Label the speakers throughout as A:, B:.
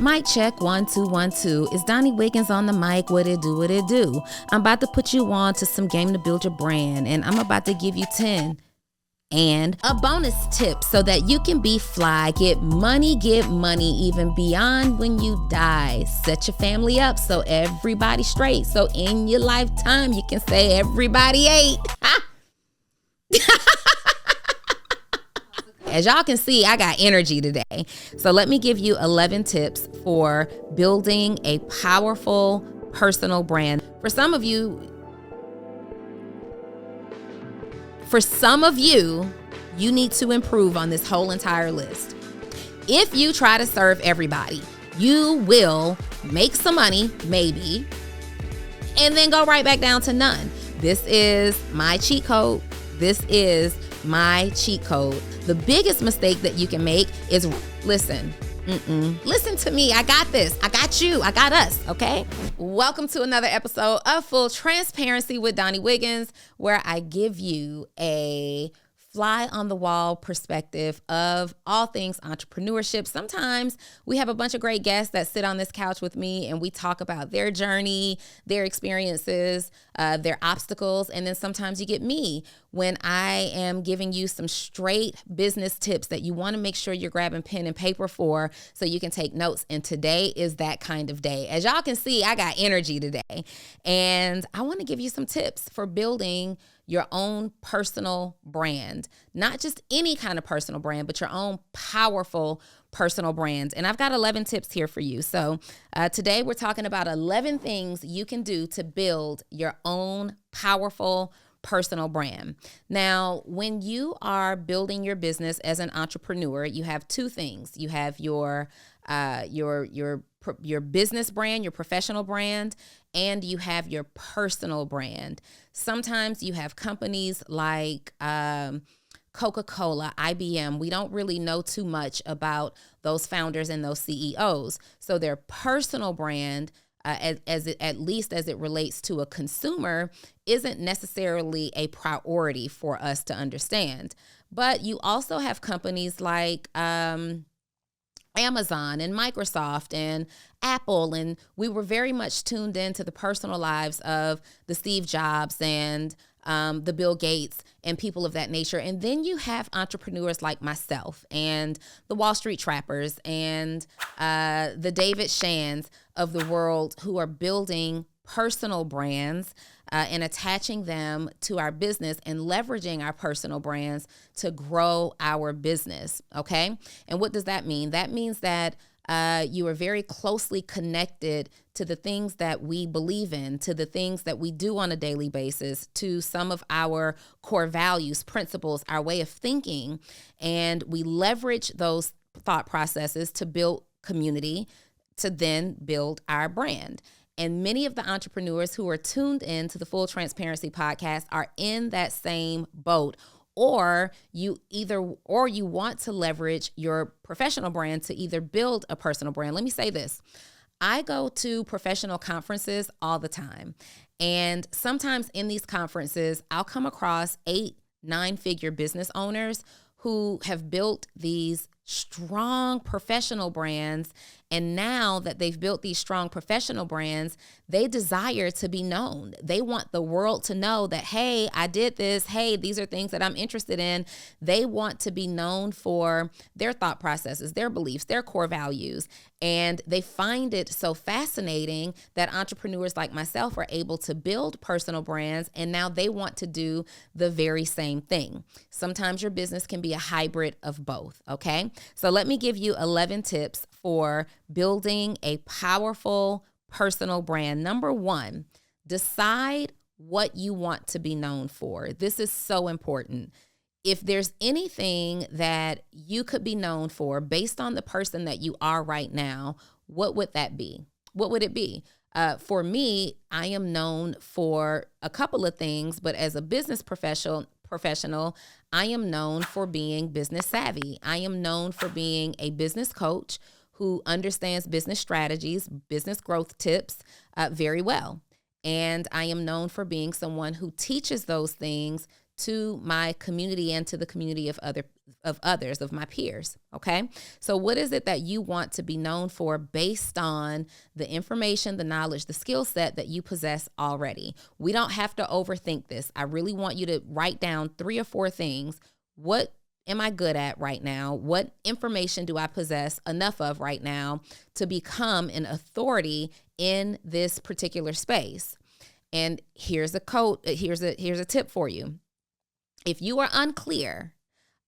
A: Mic check 1 2 1 2. It's Donni Wiggins on the mic. What it do? What it do? I'm about to put you on to some game to build your brand, and I'm about to give you 10 and a bonus tip so that you can be fly, get money even beyond when you die. Set your family up so everybody straight. So in your lifetime, you can say everybody ate. As y'all can see, I got energy today. So let me give you 11 tips for building a powerful personal brand. For some of you, you need to improve on this whole entire list. If you try to serve everybody, you will make some money, maybe, and then go right back down to none. This is my cheat code. The biggest mistake that you can make is listen to me. I got this. I got you. I got us. Okay. Welcome to another episode of Full Transparency with Donni Wiggins, where I give you a fly on the wall perspective of all things entrepreneurship. Sometimes we have a bunch of great guests that sit on this couch with me and we talk about their journey, their experiences, their obstacles. And then sometimes you get me when I am giving you some straight business tips that you want to make sure you're grabbing pen and paper for so you can take notes. And today is that kind of day. As y'all can see, I got energy today. And I want to give you some tips for building your own personal brand, not just any kind of personal brand, but your own powerful personal brand. And I've got 11 tips here for you. So today we're talking about 11 things you can do to build your own powerful personal brand. Now, when you are building your business as an entrepreneur, you have two things. You have your business brand, your professional brand, and you have your personal brand. Sometimes you have companies like Coca-Cola, IBM. We don't really know too much about those founders and those CEOs. So their personal brand, at least as it relates to a consumer, isn't necessarily a priority for us to understand. But you also have companies like Amazon and Microsoft and Apple, and we were very much tuned into the personal lives of the Steve Jobs and the Bill Gates and people of that nature. And then you have entrepreneurs like myself and the Wall Street Trappers and the David Shans of the world who are building personal brands and attaching them to our business and leveraging our personal brands to grow our business, okay? And what does that mean? That means that you are very closely connected to the things that we believe in, to the things that we do on a daily basis, to some of our core values, principles, our way of thinking, and we leverage those thought processes to build community, to then build our brand. And many of the entrepreneurs who are tuned in to the Full Transparency podcast are in that same boat. Or you want to leverage your professional brand to either build a personal brand. Let me say this. I go to professional conferences all the time. And sometimes in these conferences, I'll come across 8-9-figure business owners who have built these strong professional brands. And now that they've built these strong professional brands, they desire to be known. They want the world to know that, hey, I did this. Hey, these are things that I'm interested in. They want to be known for their thought processes, their beliefs, their core values. And they find it so fascinating that entrepreneurs like myself are able to build personal brands, and now they want to do the very same thing. Sometimes your business can be a hybrid of both, okay? So let me give you 11 tips for building a powerful personal brand. Number 1, decide what you want to be known for. This is so important. If there's anything that you could be known for based on the person that you are right now, what would that be? What would it be? For me, I am known for a couple of things, but as a business professional, I am known for being business savvy. I am known for being a business coach who understands business strategies, business growth tips very well. And I am known for being someone who teaches those things to my community and to the community of others, of my peers. Okay. So what is it that you want to be known for based on the information, the knowledge, the skill set that you possess already? We don't have to overthink this. I really want you to write down 3 or 4 things. What am I good at right now? What information do I possess enough of right now to become an authority in this particular space? And here's a tip for you. If you are unclear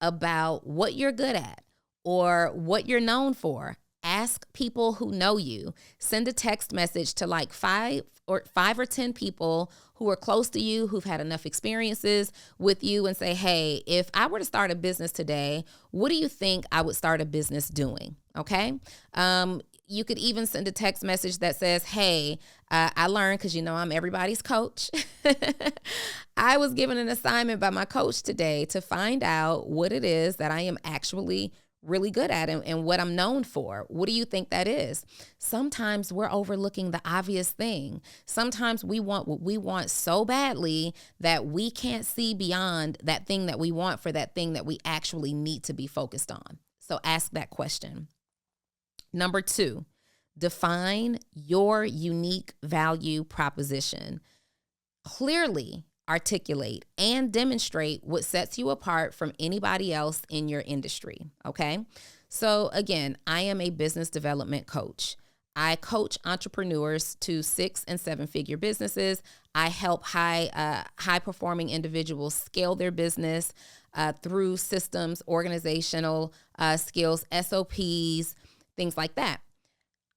A: about what you're good at or what you're known for, ask people who know you. Send a text message to like 5 or 10 people who are close to you, who've had enough experiences with you, and say, hey, if I were to start a business today, what do you think I would start a business doing? Okay. You could even send a text message that says, hey, I learned, because I'm everybody's coach. I was given an assignment by my coach today to find out what it is that I am actually really good at and what I'm known for. What do you think that is? Sometimes we're overlooking the obvious thing. Sometimes we want what we want so badly that we can't see beyond that thing that we want for that thing that we actually need to be focused on. So ask that question. Number 2, define your unique value proposition. Clearly articulate and demonstrate what sets you apart from anybody else in your industry. Okay. So again, I am a business development coach. I coach entrepreneurs to 6- and 7-figure businesses. I help high performing individuals scale their business through systems, organizational skills, SOPs, things like that.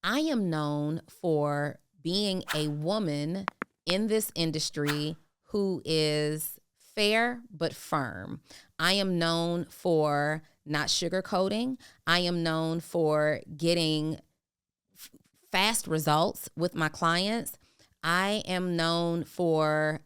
A: I am known for being a woman in this industry who is fair but firm. I am known for not sugarcoating. I am known for getting fast results with my clients. I am known for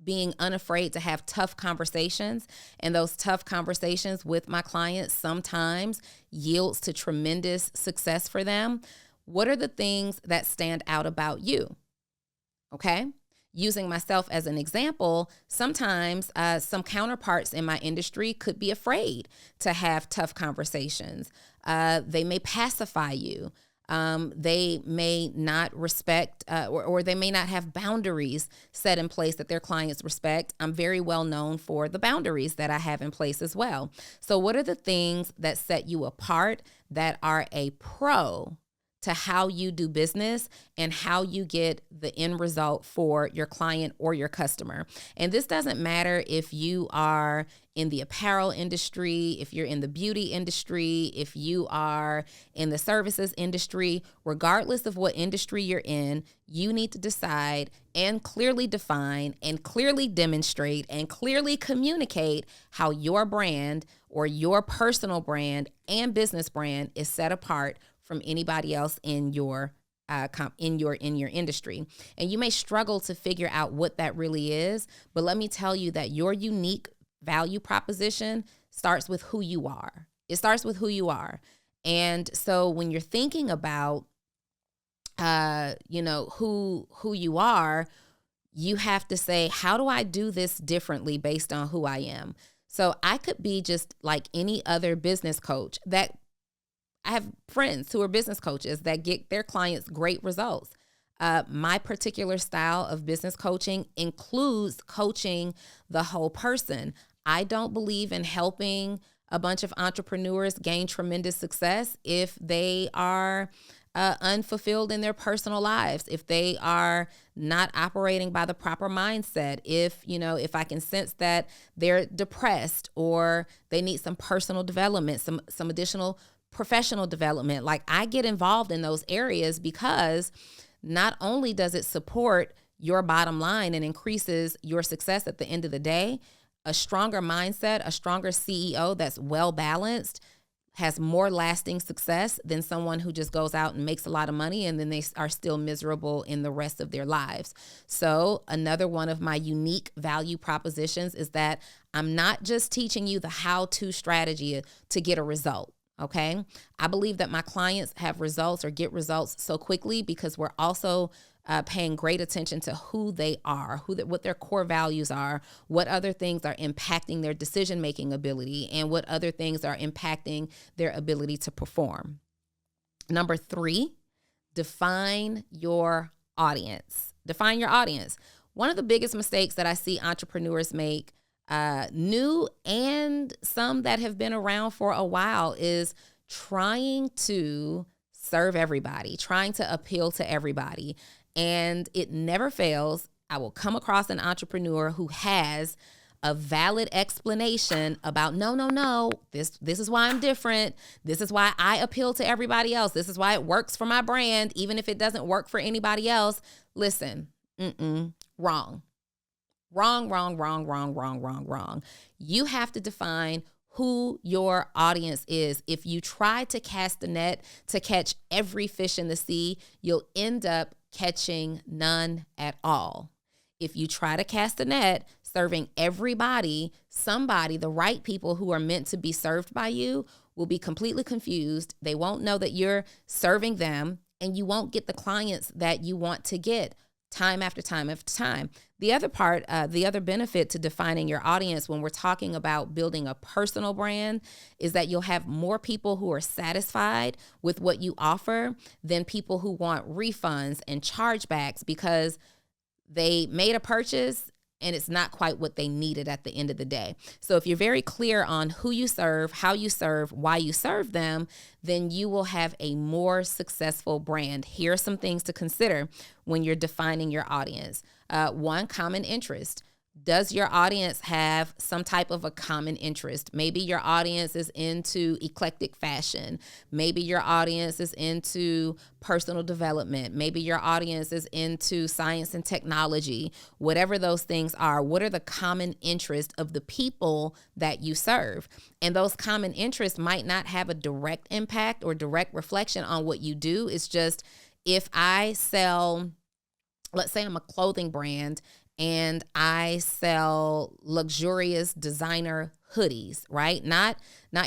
A: being unafraid to have tough conversations, and those tough conversations with my clients sometimes yields to tremendous success for them. What are the things that stand out about you? Okay. Using myself as an example, sometimes some counterparts in my industry could be afraid to have tough conversations. They may pacify you. They may not respect or they may not have boundaries set in place that their clients respect. I'm very well known for the boundaries that I have in place as well. So what are the things that set you apart that are a pro to how you do business and how you get the end result for your client or your customer? And this doesn't matter if you are in the apparel industry, if you're in the beauty industry, if you are in the services industry. Regardless of what industry you're in, you need to decide and clearly define and clearly demonstrate and clearly communicate how your brand or your personal brand and business brand is set apart from anybody else in your industry. And you may struggle to figure out what that really is, but let me tell you that your unique value proposition starts with who you are. It starts with who you are. And so when you're thinking about who you are, you have to say, how do I do this differently based on who I am? So I could be just like any other business coach. That I have friends who are business coaches that get their clients great results. My particular style of business coaching includes coaching the whole person. I don't believe in helping a bunch of entrepreneurs gain tremendous success if they are unfulfilled in their personal lives, if they are not operating by the proper mindset, if I can sense that they're depressed or they need some personal development, some additional professional development. Like, I get involved in those areas because not only does it support your bottom line and increases your success at the end of the day, a stronger mindset, a stronger CEO that's well balanced has more lasting success than someone who just goes out and makes a lot of money and then they are still miserable in the rest of their lives. So another one of my unique value propositions is that I'm not just teaching you the how-to strategy to get a result. Okay. I believe that my clients have results or get results so quickly because we're also paying great attention to who they are, what their core values are, what other things are impacting their decision-making ability, and what other things are impacting their ability to perform. Number 3, define your audience. Define your audience. One of the biggest mistakes that I see entrepreneurs make, new and some that have been around for a while, is trying to serve everybody, trying to appeal to everybody. And it never fails. I will come across an entrepreneur who has a valid explanation about, no, this is why I'm different. This is why I appeal to everybody else. This is why it works for my brand, even if it doesn't work for anybody else. Listen, wrong. Wrong. You have to define who your audience is. If you try to cast a net to catch every fish in the sea, you'll end up catching none at all. If you try to cast a net serving everybody, somebody, the right people who are meant to be served by you, will be completely confused. They won't know that you're serving them, and you won't get the clients that you want to get time after time after time. The other part, the other benefit to defining your audience when we're talking about building a personal brand, is that you'll have more people who are satisfied with what you offer than people who want refunds and chargebacks because they made a purchase and it's not quite what they needed at the end of the day. So if you're very clear on who you serve, how you serve, why you serve them, then you will have a more successful brand. Here are some things to consider when you're defining your audience. 1, common interest. Does your audience have some type of a common interest? Maybe your audience is into eclectic fashion. Maybe your audience is into personal development. Maybe your audience is into science and technology. Whatever those things are, what are the common interests of the people that you serve? And those common interests might not have a direct impact or direct reflection on what you do. It's just, if I sell, let's say I'm a clothing brand and I sell luxurious designer hoodies, right? Not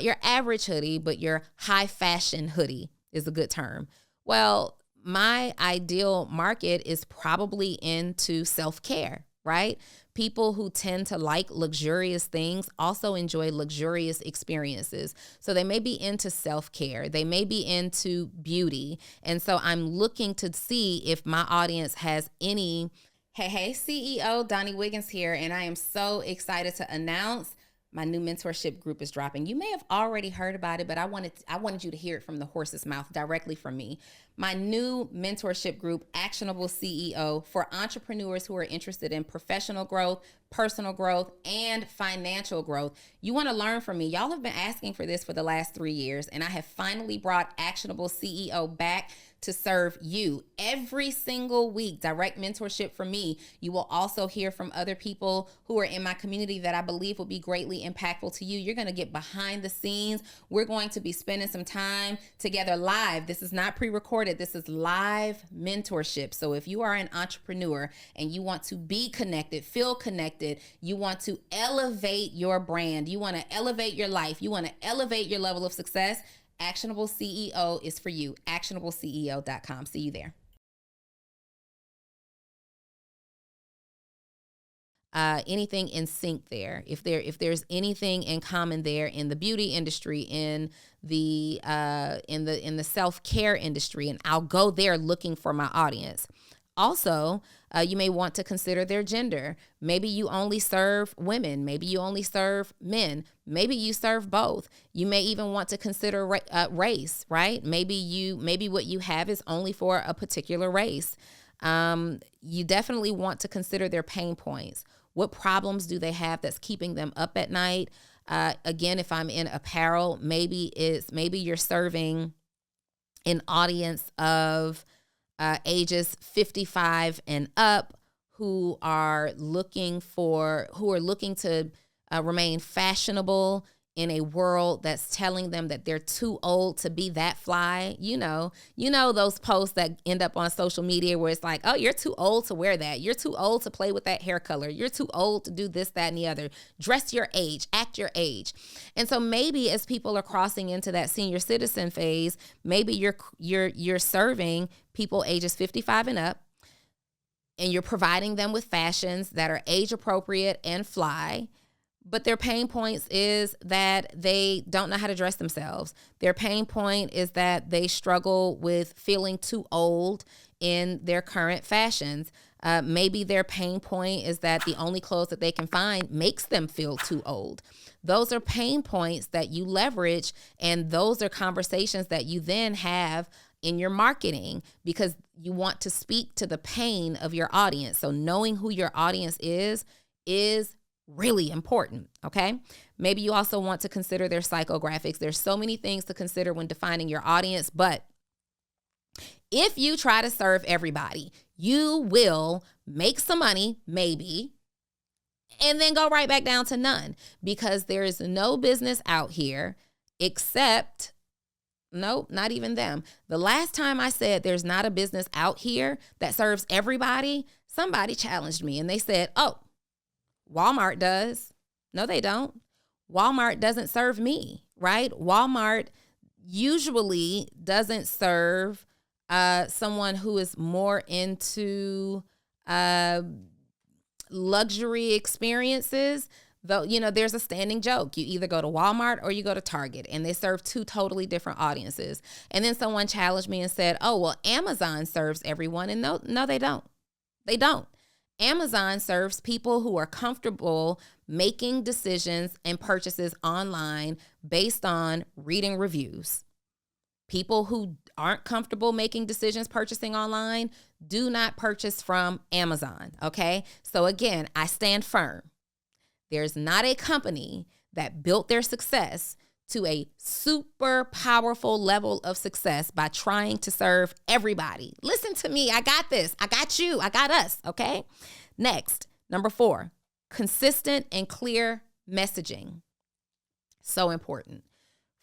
A: your average hoodie, but your high fashion hoodie is a good term. Well, my ideal market is probably into self-care, right? People who tend to like luxurious things also enjoy luxurious experiences. So they may be into self-care. They may be into beauty. And so I'm looking to see if my audience has any. Hey, CEO Donni Wiggins here, and I am so excited to announce my new mentorship group is dropping. You may have already heard about it, but I wanted you to hear it from the horse's mouth, directly from me. My new mentorship group, Actionable CEO, for entrepreneurs who are interested in professional growth, personal growth, and financial growth. You want to learn from me. Y'all have been asking for this for the last 3 years, and I have finally brought Actionable CEO back to serve you every single week. Direct mentorship from me. You will also hear from other people who are in my community that I believe will be greatly impactful to you. You're going to get behind the scenes. We're going to be spending some time together live. This is not pre-recorded. This is live mentorship. So if you are an entrepreneur and you want to be connected, feel connected, you want to elevate your brand, you want to elevate your life, you want to elevate your level of success, Actionable CEO is for you. ActionableCEO.com. See you there. Anything in sync there. If there's anything in common there in the beauty industry, in the self-care industry, and I'll go there looking for my audience. Also, you may want to consider their gender. Maybe you only serve women. Maybe you only serve men. Maybe you serve both. You may even want to consider race, right? Maybe what you have is only for a particular race. You definitely want to consider their pain points. What problems do they have that's keeping them up at night? Again, if I'm in apparel, maybe you're serving an audience of ages 55 and up who are looking to remain fashionable in a world that's telling them that they're too old to be that fly. You know those posts that end up on social media where it's like, oh, you're too old to wear that. You're too old to play with that hair color. You're too old to do this, that, and the other. Dress your age, act your age. And so maybe as people are crossing into that senior citizen phase, maybe you're serving people ages 55 and up. and you're providing them with fashions that are age appropriate and fly. But their pain points is that they don't know how to dress themselves. Their pain point is that they struggle with feeling too old in their current fashions. Maybe their pain point is that the only clothes that they can find makes them feel too old. Those are pain points that you leverage, and those are conversations that you then have in your marketing, because you want to speak to the pain of your audience. So knowing who your audience is really important, okay? Maybe you also want to consider their psychographics. There's so many things to consider when defining your audience, but if you try to serve everybody, you will make some money, maybe, and then go right back down to none, because there is no business out here except, nope, not even them. The last time I said there's not a business out here that serves everybody, somebody challenged me and they said, oh, Walmart does. No, they don't. Walmart doesn't serve me, right? Walmart usually doesn't serve someone who is more into luxury experiences. Though, you know, there's a standing joke. You either go to Walmart or you go to Target, and they serve two totally different audiences. And then someone challenged me and said, oh, well, Amazon serves everyone. And no, they don't. They don't. Amazon serves people who are comfortable making decisions and purchases online based on reading reviews. People who aren't comfortable making decisions purchasing online do not purchase from Amazon, okay? So again, I stand firm. There's not a company that built their success to a super powerful level of success by trying to serve everybody. Listen to me. I got this. I got you. I got us. Okay. Next, number 4, consistent and clear messaging. So important.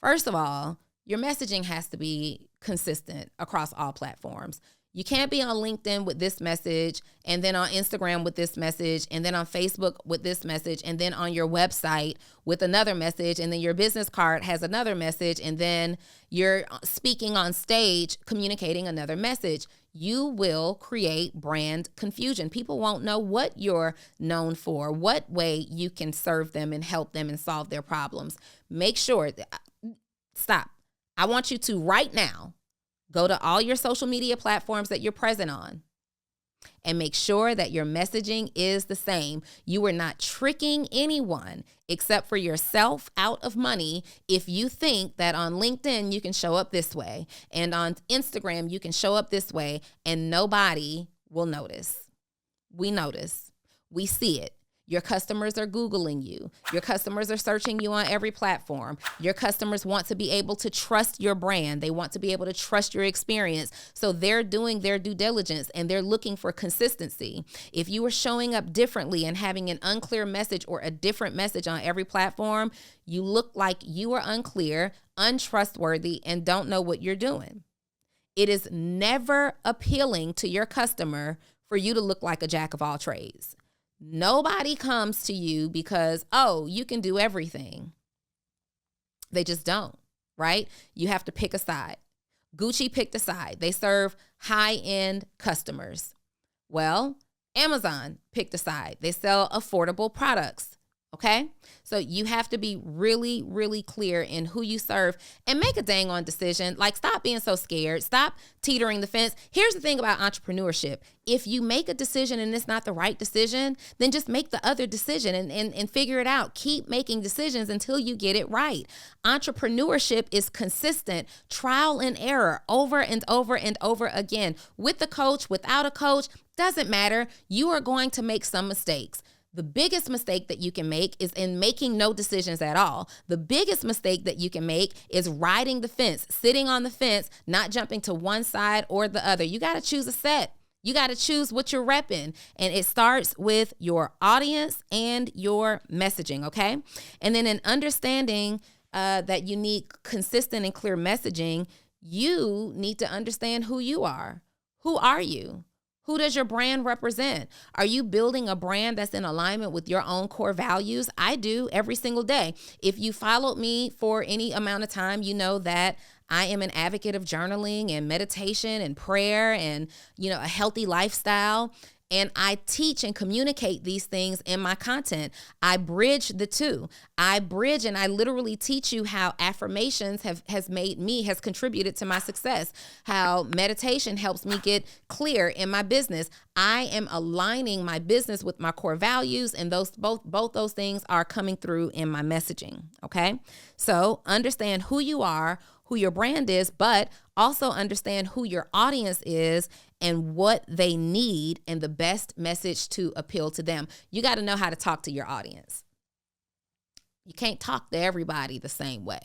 A: First of all, your messaging has to be consistent across all platforms. You can't be on LinkedIn with this message, and then on Instagram with this message, and then on Facebook with this message, and then on your website with another message, and then your business card has another message, and then you're speaking on stage communicating another message. You will create brand confusion. People won't know what you're known for, what way you can serve them and help them and solve their problems. Make sure stop. I want you to right now go to all your social media platforms that you're present on and make sure that your messaging is the same. You are not tricking anyone except for yourself out of money if you think that on LinkedIn you can show up this way and on Instagram you can show up this way and nobody will notice. We notice. We see it. Your customers are Googling you. Your customers are searching you on every platform. Your customers want to be able to trust your brand. They want to be able to trust your experience. So they're doing their due diligence and they're looking for consistency. If you are showing up differently and having an unclear message or a different message on every platform, you look like you are unclear, untrustworthy, and don't know what you're doing. It is never appealing to your customer for you to look like a jack of all trades. Nobody comes to you because, oh, you can do everything. They just don't, right? You have to pick a side. Gucci picked a side. They serve high-end customers. Well, Amazon picked a side. They sell affordable products. Okay? So you have to be really, really clear in who you serve and make a dang on decision. Like, stop being so scared. Stop teetering the fence. Here's the thing about entrepreneurship. If you make a decision and it's not the right decision, then just make the other decision and figure it out. Keep making decisions until you get it right. Entrepreneurship is consistent, trial and error, over and over and over again. With a coach, without a coach, doesn't matter. You are going to make some mistakes. The biggest mistake that you can make is in making no decisions at all. The biggest mistake that you can make is riding the fence, sitting on the fence, not jumping to one side or the other. You got to choose a set. You got to choose what you're repping. And it starts with your audience and your messaging, okay? And then in understanding that you need consistent and clear messaging, you need to understand who you are. Who are you? Who does your brand represent? Are you building a brand that's in alignment with your own core values? I do every single day. If you followed me for any amount of time, you know that I am an advocate of journaling and meditation and prayer and, a healthy lifestyle. And I teach and communicate these things in my content. I bridge the two. I bridge and I literally teach you how affirmations has contributed to my success, how meditation helps me get clear in my business. I am aligning my business with my core values, and both those things are coming through in my messaging. Okay. So understand who you are, who your brand is, but also understand who your audience is and what they need and the best message to appeal to them. You got to know how to talk to your audience. You can't talk to everybody the same way.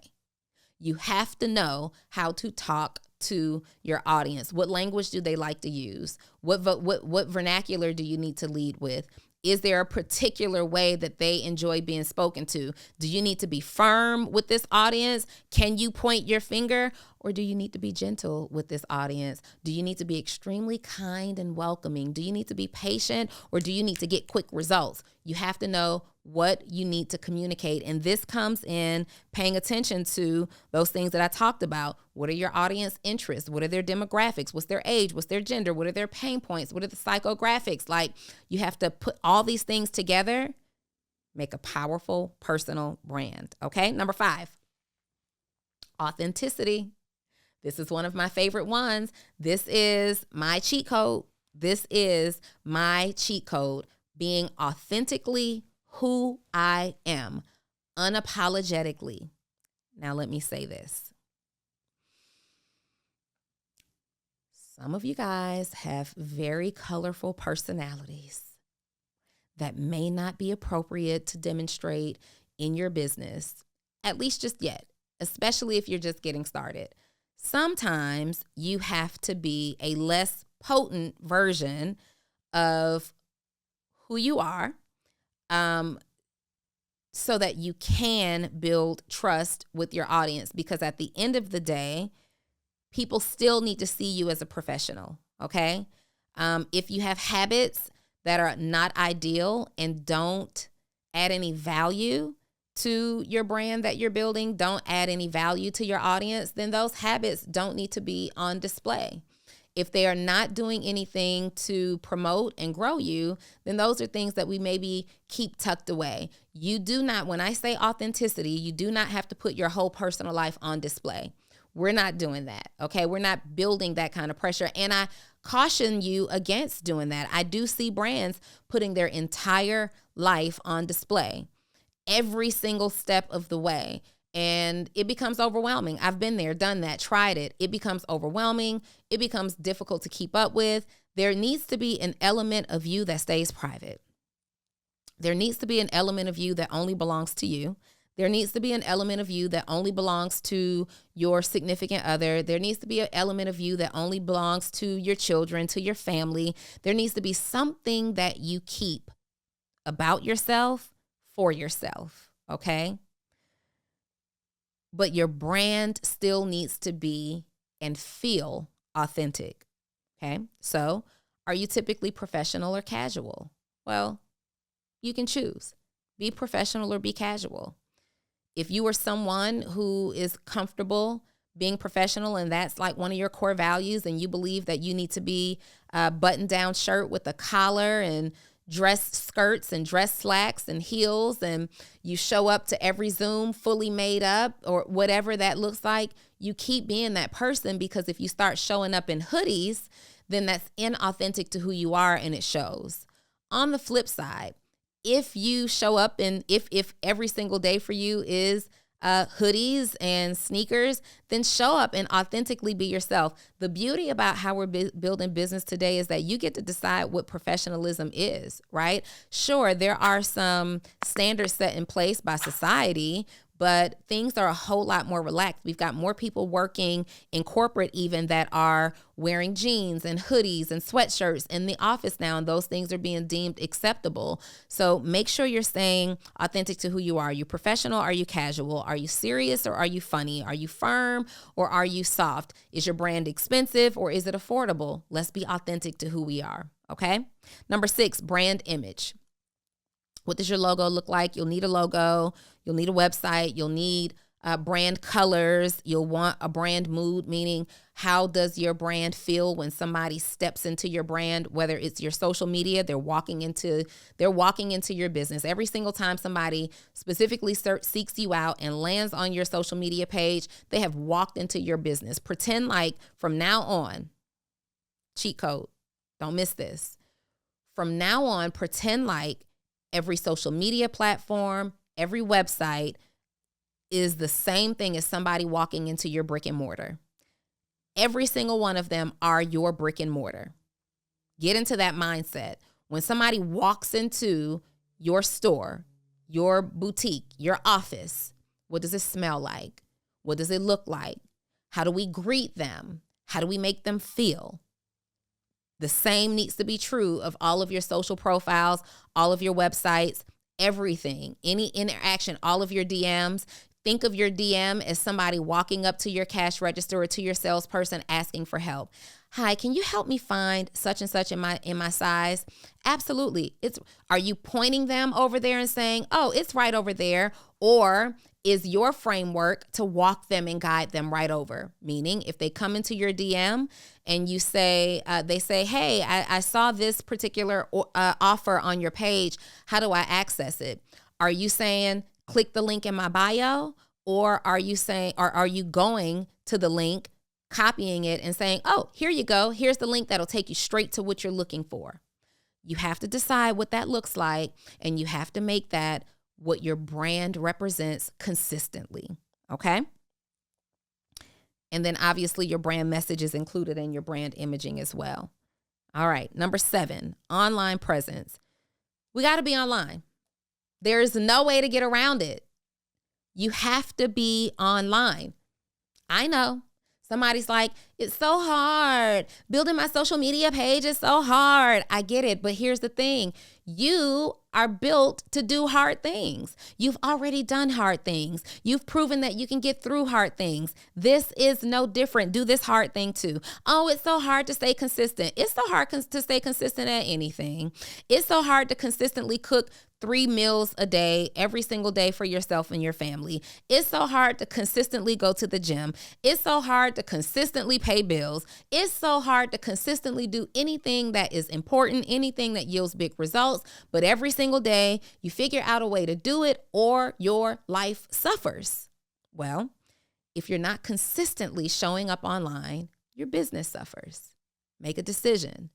A: You have to know how to talk to your audience. What language do they like to use? What vernacular do you need to lead with? Is there a particular way that they enjoy being spoken to? Do you need to be firm with this audience? Can you point your finger? Or do you need to be gentle with this audience? Do you need to be extremely kind and welcoming? Do you need to be patient, or do you need to get quick results? You have to know what you need to communicate. And this comes in paying attention to those things that I talked about. What are your audience interests? What are their demographics? What's their age? What's their gender? What are their pain points? What are the psychographics? Like, you have to put all these things together, make a powerful personal brand. Okay. Number 5, authenticity. This is one of my favorite ones. This is my cheat code. Being authentically who I am, unapologetically. Now, let me say this. Some of you guys have very colorful personalities that may not be appropriate to demonstrate in your business, at least just yet, especially if you're just getting started. Sometimes you have to be a less potent version of who you are, so that you can build trust with your audience, because at the end of the day, people still need to see you as a professional, okay? If you have habits that are not ideal and don't add any value to your brand that you're building, don't add any value to your audience, then those habits don't need to be on display. If they are not doing anything to promote and grow you, then those are things that we maybe keep tucked away. You do not, when I say authenticity, you do not have to put your whole personal life on display. We're not doing that, okay? We're not building that kind of pressure. And I caution you against doing that. I do see brands putting their entire life on display every single step of the way. And it becomes overwhelming. I've been there, done that, tried it. It becomes overwhelming. It becomes difficult to keep up with. There needs to be an element of you that stays private. There needs to be an element of you that only belongs to you. There needs to be an element of you that only belongs to your significant other. There needs to be an element of you that only belongs to your children, to your family. There needs to be something that you keep about yourself for yourself, okay? But your brand still needs to be and feel authentic, okay? So, are you typically professional or casual? Well, you can choose. Be professional or be casual. If you are someone who is comfortable being professional and that's like one of your core values, and you believe that you need to be a button-down shirt with a collar and dress skirts and dress slacks and heels, and you show up to every Zoom fully made up or whatever that looks like, you keep being that person, because if you start showing up in hoodies, then that's inauthentic to who you are and it shows. On the flip side, if you show up and if every single day for you is hoodies and sneakers, then show up and authentically be yourself. The beauty about how we're building business today is that you get to decide what professionalism is, right? Sure, there are some standards set in place by society, but things are a whole lot more relaxed. We've got more people working in corporate even that are wearing jeans and hoodies and sweatshirts in the office now, and those things are being deemed acceptable. So make sure you're staying authentic to who you are. Are you professional? Are you casual? Are you serious or are you funny? Are you firm or are you soft? Is your brand expensive or is it affordable? Let's be authentic to who we are, okay? Number 6, brand image. What does your logo look like? You'll need a logo. You'll need a website. You'll need brand colors. You'll want a brand mood, meaning how does your brand feel when somebody steps into your brand, whether it's your social media, they're walking into your business. Every single time somebody specifically seeks you out and lands on your social media page, they have walked into your business. Pretend like from now on, cheat code, don't miss this. From now on, pretend like every social media platform, every website is the same thing as somebody walking into your brick and mortar. Every single one of them are your brick and mortar. Get into that mindset. When somebody walks into your store, your boutique, your office, what does it smell like? What does it look like? How do we greet them? How do we make them feel? The same needs to be true of all of your social profiles, all of your websites, everything, any interaction, all of your DMs. Think of your DM as somebody walking up to your cash register or to your salesperson asking for help. Hi, can you help me find such and such in my size? Absolutely. Are you pointing them over there and saying, oh, it's right over there? Or is your framework to walk them and guide them right over? Meaning if they come into your DM and you say, they say, hey, I saw this particular offer on your page. How do I access it? Are you saying, click the link in my bio? Or are you going to the link, copying it and saying, oh, here you go. Here's the link that'll take you straight to what you're looking for. You have to decide what that looks like, and you have to make that what your brand represents consistently, okay? And then obviously your brand message is included in your brand imaging as well. All right, number 7, online presence. We got to be online. There is no way to get around it. You have to be online. I know. Somebody's like, it's so hard. Building my social media page is so hard. I get it. But here's the thing. You are built to do hard things. You've already done hard things. You've proven that you can get through hard things. This is no different. Do this hard thing too. Oh, it's so hard to stay consistent. It's so hard to stay consistent at anything. It's so hard to consistently cook 3 meals a day, every single day for yourself and your family. It's so hard to consistently go to the gym. It's so hard to consistently pay bills. It's so hard to consistently do anything that is important, anything that yields big results. But every single day, you figure out a way to do it or your life suffers. Well, if you're not consistently showing up online, your business suffers. Make a decision.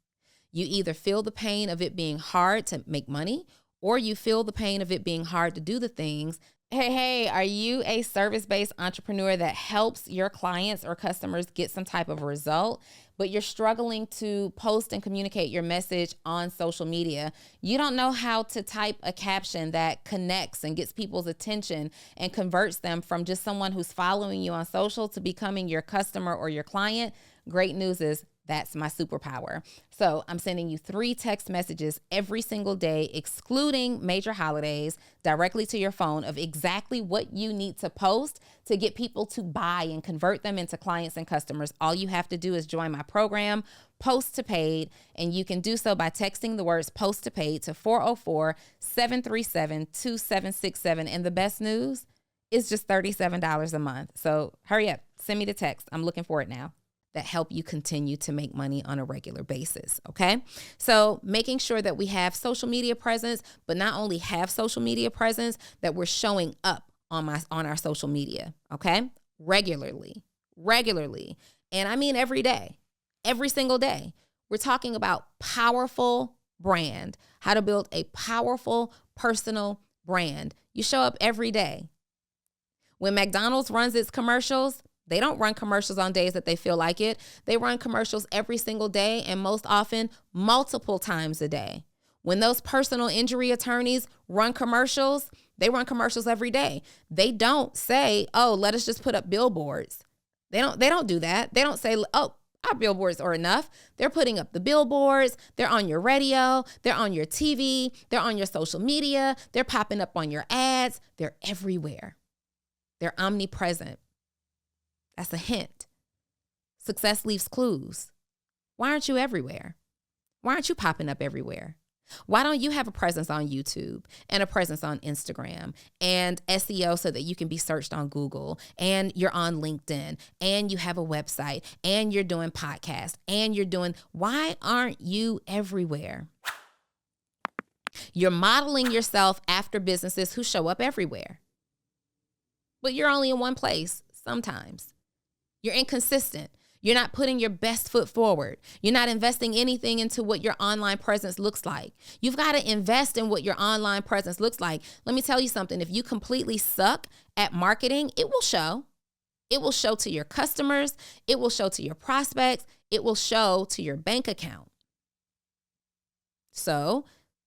A: You either feel the pain of it being hard to make money, or you feel the pain of it being hard to do the things. Hey, are you a service-based entrepreneur that helps your clients or customers get some type of result, but you're struggling to post and communicate your message on social media? You don't know how to type a caption that connects and gets people's attention and converts them from just someone who's following you on social to becoming your customer or your client. Great news is that's my superpower. So I'm sending you 3 text messages every single day, excluding major holidays, directly to your phone of exactly what you need to post to get people to buy and convert them into clients and customers. All you have to do is join my program, Post to Paid, and you can do so by texting the words Post to Paid to 404-737-2767. And the best news is just $37 a month. So hurry up, send me the text. I'm looking for it now. That help you continue to make money on a regular basis, okay? So making sure that we have social media presence, but not only have social media presence, that we're showing up on our social media, okay? Regularly. And I mean every day, every single day. We're talking about powerful brand, how to build a powerful personal brand. You show up every day. When McDonald's runs its commercials, they don't run commercials on days that they feel like it. They run commercials every single day, and most often multiple times a day. When those personal injury attorneys run commercials, they run commercials every day. They don't say, oh, let us just put up billboards. They don't do that. They don't say, oh, our billboards are enough. They're putting up the billboards. They're on your radio. They're on your TV. They're on your social media. They're popping up on your ads. They're everywhere. They're omnipresent. That's a hint. Success leaves clues. Why aren't you everywhere? Why aren't you popping up everywhere? Why don't you have a presence on YouTube and a presence on Instagram and SEO so that you can be searched on Google, and you're on LinkedIn, and you have a website, and you're doing podcasts, and why aren't you everywhere? You're modeling yourself after businesses who show up everywhere, but you're only in one place sometimes. You're inconsistent. You're not putting your best foot forward. You're not investing anything into what your online presence looks like. You've got to invest in what your online presence looks like. Let me tell you something. If you completely suck at marketing, it will show. It will show to your customers. It will show to your prospects. It will show to your bank account. So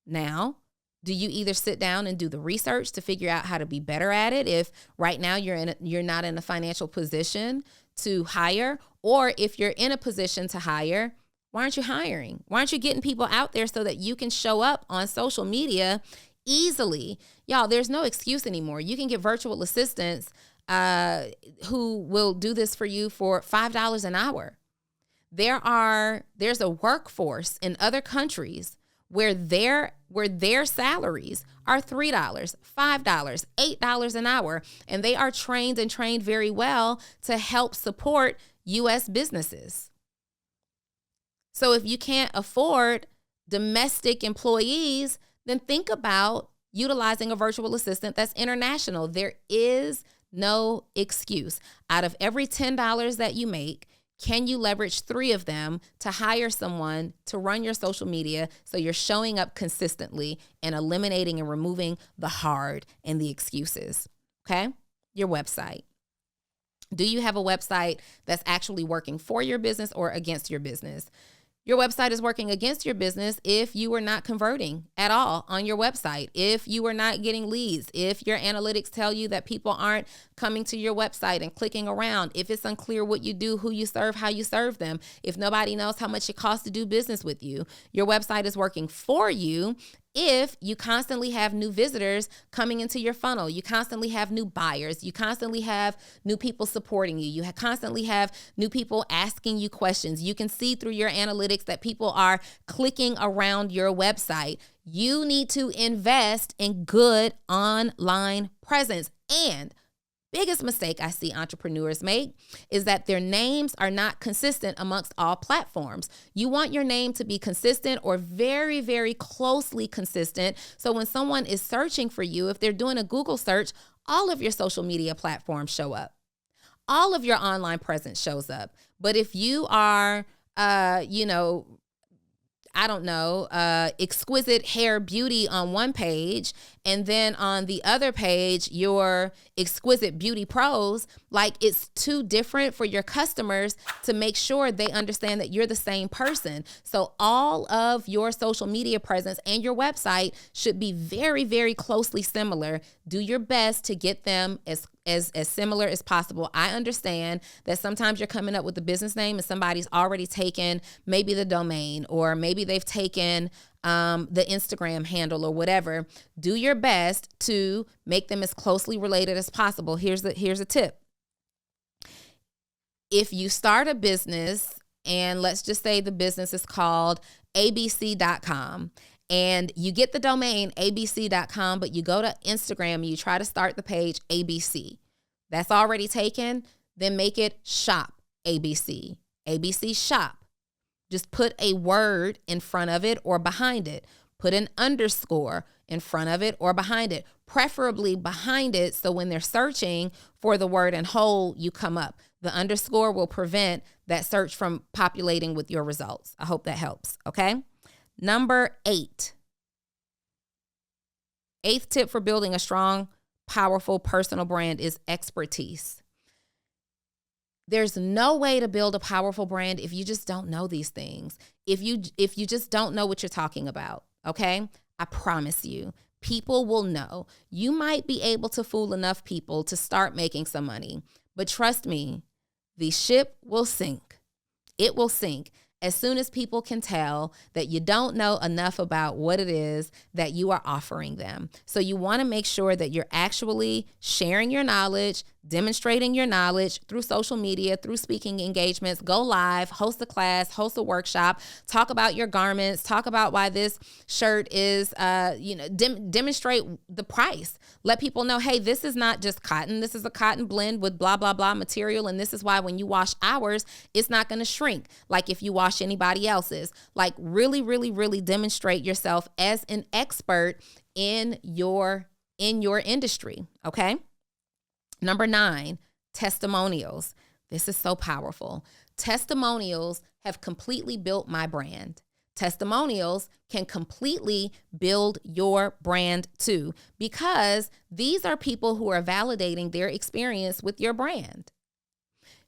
A: now, do you either sit down and do the research to figure out how to be better at it if right now you're not in a financial position to hire, or if you're in a position to hire, why aren't you hiring? Why aren't you getting people out there so that you can show up on social media easily? Y'all, there's no excuse anymore. You can get virtual assistants who will do this for you for $5 an hour. There's a workforce in other countries where their salaries are $3, $5, $8 an hour, and they are trained very well to help support U.S. businesses. So if you can't afford domestic employees, then think about utilizing a virtual assistant that's international. There is no excuse. Out of every $10 that you make, can you leverage 3 of them to hire someone to run your social media so you're showing up consistently and eliminating and removing the hard and the excuses? Okay? Your website. Do you have a website that's actually working for your business or against your business? Your website is working against your business if you are not converting at all on your website, if you are not getting leads, if your analytics tell you that people aren't coming to your website and clicking around, if it's unclear what you do, who you serve, how you serve them, if nobody knows how much it costs to do business with you. Your website is working for you if you constantly have new visitors coming into your funnel, you constantly have new buyers, you constantly have new people supporting you, constantly have new people asking you questions. You can see through your analytics that people are clicking around your website. You need to invest in good online presence. And biggest mistake I see entrepreneurs make is that their names are not consistent amongst all platforms. You want your name to be consistent or very, very closely consistent. So when someone is searching for you, if they're doing a Google search, all of your social media platforms show up. All of your online presence shows up. But if you are, exquisite hair beauty on one page, and then on the other page, your exquisite beauty pros, like it's too different for your customers to make sure they understand that you're the same person. So all of your social media presence and your website should be very, very closely similar. Do your best to get them as similar as possible. I understand that sometimes you're coming up with the business name and somebody's already taken maybe the domain, or maybe they've taken the Instagram handle or whatever. Do your best to make them as closely related as possible. Here's a tip. If you start a business, and let's just say the business is called abc.com, and you get the domain abc.com, but you go to Instagram and you try to start the page ABC. That's already taken. Then make it shop ABC. ABC shop. Just put a word in front of it or behind it. Put an underscore in front of it or behind it, preferably behind it, so when they're searching for the word in whole, you come up. The underscore will prevent that search from populating with your results. I hope that helps, okay? Number 8. 8th tip for building a strong, powerful personal brand is expertise. There's no way to build a powerful brand if you just don't know these things. If you just don't know what you're talking about, okay? I promise you, people will know. You might be able to fool enough people to start making some money, but trust me, the ship will sink. It will sink as soon as people can tell that you don't know enough about what it is that you are offering them. So you want to make sure that you're actually sharing your knowledge, demonstrating your knowledge through social media, through speaking engagements, go live, host a class, host a workshop, talk about your garments, talk about why this shirt is, demonstrate the price. Let people know, hey, this is not just cotton. This is a cotton blend with blah, blah, blah material. And this is why when you wash ours, it's not going to shrink like if you wash anybody else's. Like really, really, really demonstrate yourself as an expert in your industry. Okay. Number 9, testimonials. This is so powerful. Testimonials have completely built my brand. Testimonials can completely build your brand too, because these are people who are validating their experience with your brand.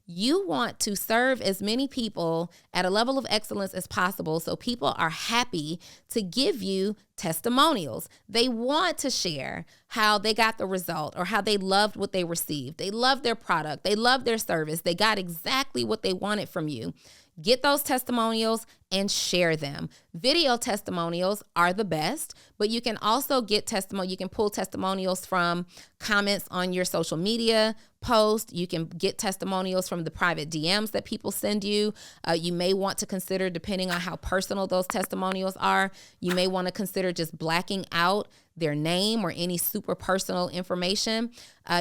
A: You want to serve as many people at a level of excellence as possible so people are happy to give you testimonials. They want to share how they got the result or how they loved what they received. They loved their product. They loved their service. They got exactly what they wanted from you. Get those testimonials and share them. Video testimonials are the best, but you can also get you can pull testimonials from comments on your social media post. You can get testimonials from the private DMs that people send you. You may want to consider, depending on how personal those testimonials are, you may want to consider just blacking out their name or any super personal information.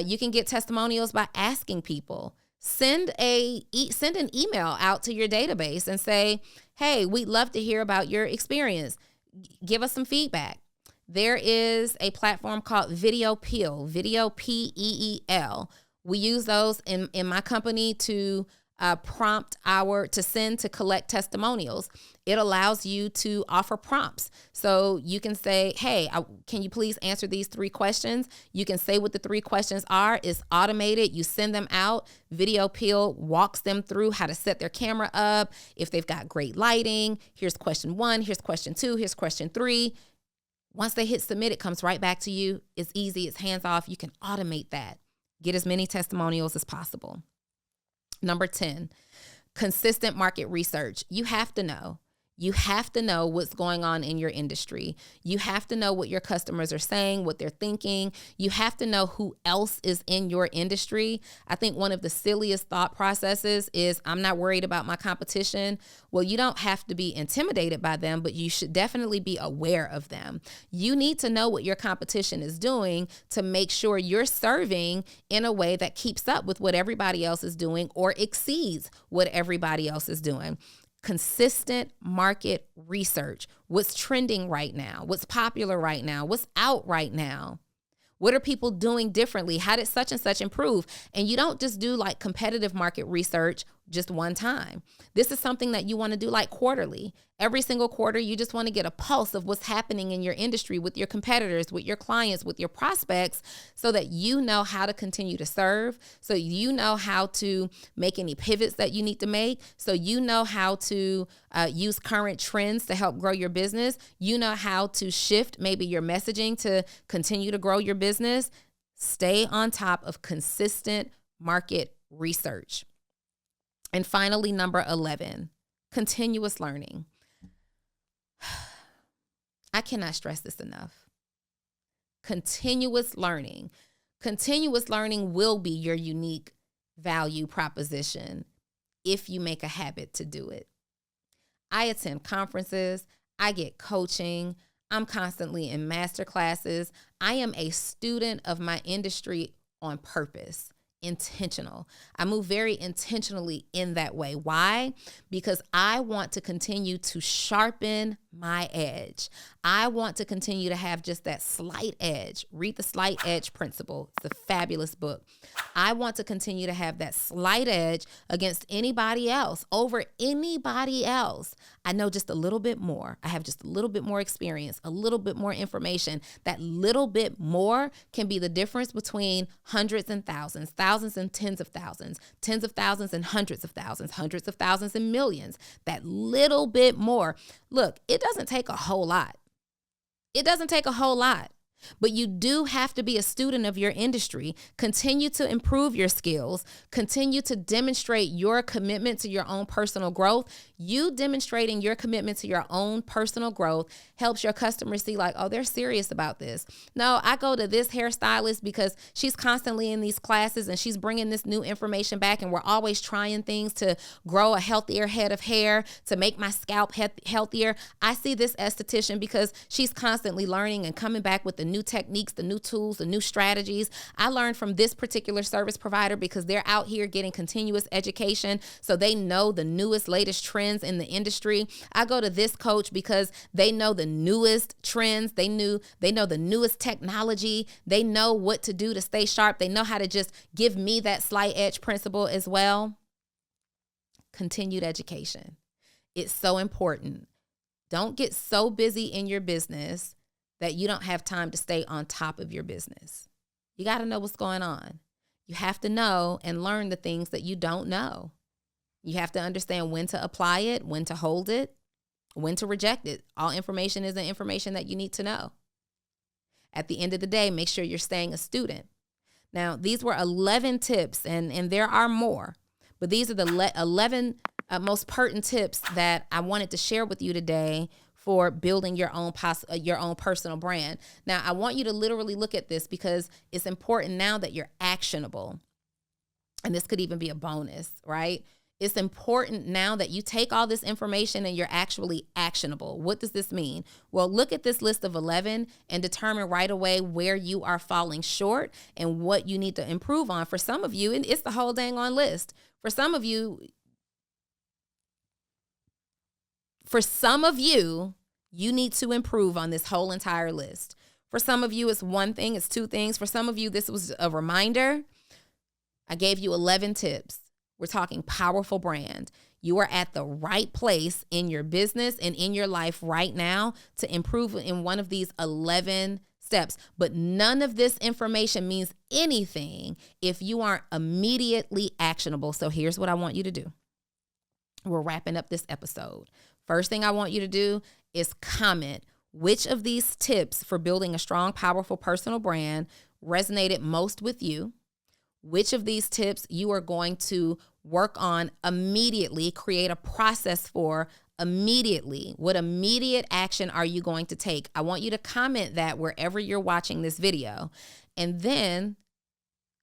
A: You can get testimonials by asking people. Send an email out to your database and say, hey, we'd love to hear about your experience. Give us some feedback. There is a platform called Video Peel, Video Peel. We use those in my company to to collect testimonials. It allows you to offer prompts. So you can say, hey, can you please answer these 3 questions? You can say what the 3 questions are. It's automated. You send them out. Video Peel walks them through how to set their camera up. If they've got great lighting, here's question 1, here's question 2, here's question 3. Once they hit submit, it comes right back to you. It's easy. It's hands off. You can automate that. Get as many testimonials as possible. Number 10, consistent market research. You have to know. You have to know what's going on in your industry. You have to know what your customers are saying, what they're thinking. You have to know who else is in your industry. I think one of the silliest thought processes is, I'm not worried about my competition. Well, you don't have to be intimidated by them, but you should definitely be aware of them. You need to know what your competition is doing to make sure you're serving in a way that keeps up with what everybody else is doing or exceeds what everybody else is doing. Consistent market research. What's trending right now? What's popular right now? What's out right now? What are people doing differently? How did such and such improve? And you don't just do like competitive market research just one time. This is something that you want to do like quarterly. Every single quarter, you just want to get a pulse of what's happening in your industry with your competitors, with your clients, with your prospects, so that you know how to continue to serve, so you know how to make any pivots that you need to make, so you know how to use current trends to help grow your business. You know how to shift maybe your messaging to continue to grow your business. Stay on top of consistent market research. And finally, number 11, continuous learning. I cannot stress this enough. Continuous learning. Continuous learning will be your unique value proposition if you make a habit to do it. I attend conferences. I get coaching. I'm constantly in master classes. I am a student of my industry on purpose. Intentional. I move very intentionally in that way. Why? Because I want to continue to sharpen my edge. I want to continue to have just that slight edge. Read The Slight Edge Principle. It's a fabulous book. I want to continue to have that slight edge against anybody else, over anybody else. I know just a little bit more. I have just a little bit more experience, a little bit more information. That little bit more can be the difference between hundreds and thousands, thousands and tens of thousands and hundreds of thousands and millions. That little bit more. Look, it doesn't take a whole lot. It doesn't take a whole lot. But you do have to be a student of your industry. Continue to improve your skills. Continue to demonstrate your commitment to your own personal growth. You demonstrating your commitment to your own personal growth helps your customers see like, oh, they're serious about this. No, I go to this hairstylist because she's constantly in these classes and she's bringing this new information back, and we're always trying things to grow a healthier head of hair, to make my scalp healthier. I see this esthetician because she's constantly learning and coming back with the new techniques, the new tools, the new strategies. I learned from this particular service provider because they're out here getting continuous education, so they know the newest, latest trends in the industry. I go to this coach because they know the newest trends. They know the newest technology. They know what to do to stay sharp. They know how to just give me that slight edge principle as well. Continued education. It's so important. Don't get so busy in your business that you don't have time to stay on top of your business. You got to know what's going on. You have to know and learn the things that you don't know. You have to understand when to apply it, when to hold it, when to reject it. All information isn't information that you need to know. At the end of the day, make sure you're staying a student. Now, these were 11 tips, and there are more, but these are the 11 most pertinent tips that I wanted to share with you today for building your own personal brand. Now, I want you to literally look at this because it's important now that you're actionable. And this could even be a bonus, right? It's important now that you take all this information and you're actually actionable. What does this mean? Well, look at this list of 11 and determine right away where you are falling short and what you need to improve on. For some of you, and it's the whole dang on list. For some of you, you need to improve on this whole entire list. For some of you, it's one thing, it's two things. For some of you, this was a reminder. I gave you 11 tips. We're talking powerful brand. You are at the right place in your business and in your life right now to improve in one of these 11 steps. But none of this information means anything if you aren't immediately actionable. So here's what I want you to do. We're wrapping up this episode. First thing I want you to do is comment which of these tips for building a strong, powerful personal brand resonated most with you. Which of these tips you are going to work on immediately, create a process for immediately. What immediate action are you going to take? I want you to comment that wherever you're watching this video. And then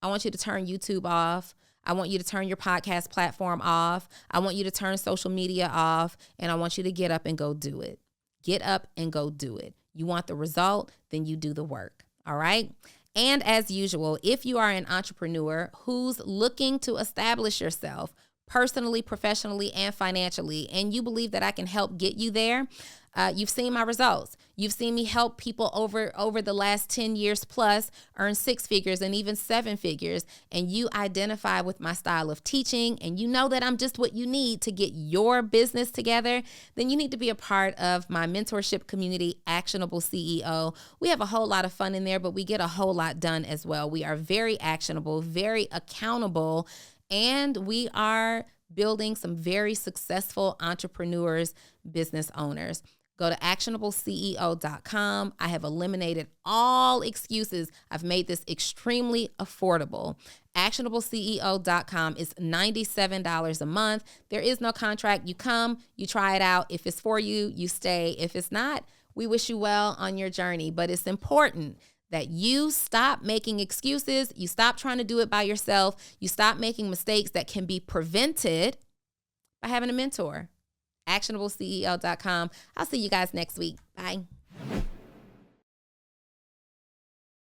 A: I want you to turn YouTube off. I want you to turn your podcast platform off. I want you to turn social media off. And I want you to get up and go do it. Get up and go do it. You want the result, then you do the work. All right? And as usual, if you are an entrepreneur who's looking to establish yourself personally, professionally, and financially, and you believe that I can help get you there, you've seen my results. You've seen me help people over the last 10 years plus earn 6 figures and even 7 figures. And you identify with my style of teaching and you know that I'm just what you need to get your business together. Then you need to be a part of my mentorship community, Actionable CEO. We have a whole lot of fun in there, but we get a whole lot done as well. We are very actionable, very accountable, and we are building some very successful entrepreneurs, business owners. Go to actionableceo.com. I have eliminated all excuses. I've made this extremely affordable. Actionableceo.com is $97 a month. There is no contract. You come, you try it out. If it's for you, you stay. If it's not, we wish you well on your journey. But it's important that you stop making excuses. You stop trying to do it by yourself. You stop making mistakes that can be prevented by having a mentor. actionableceo.com. I'll see you guys next week. Bye.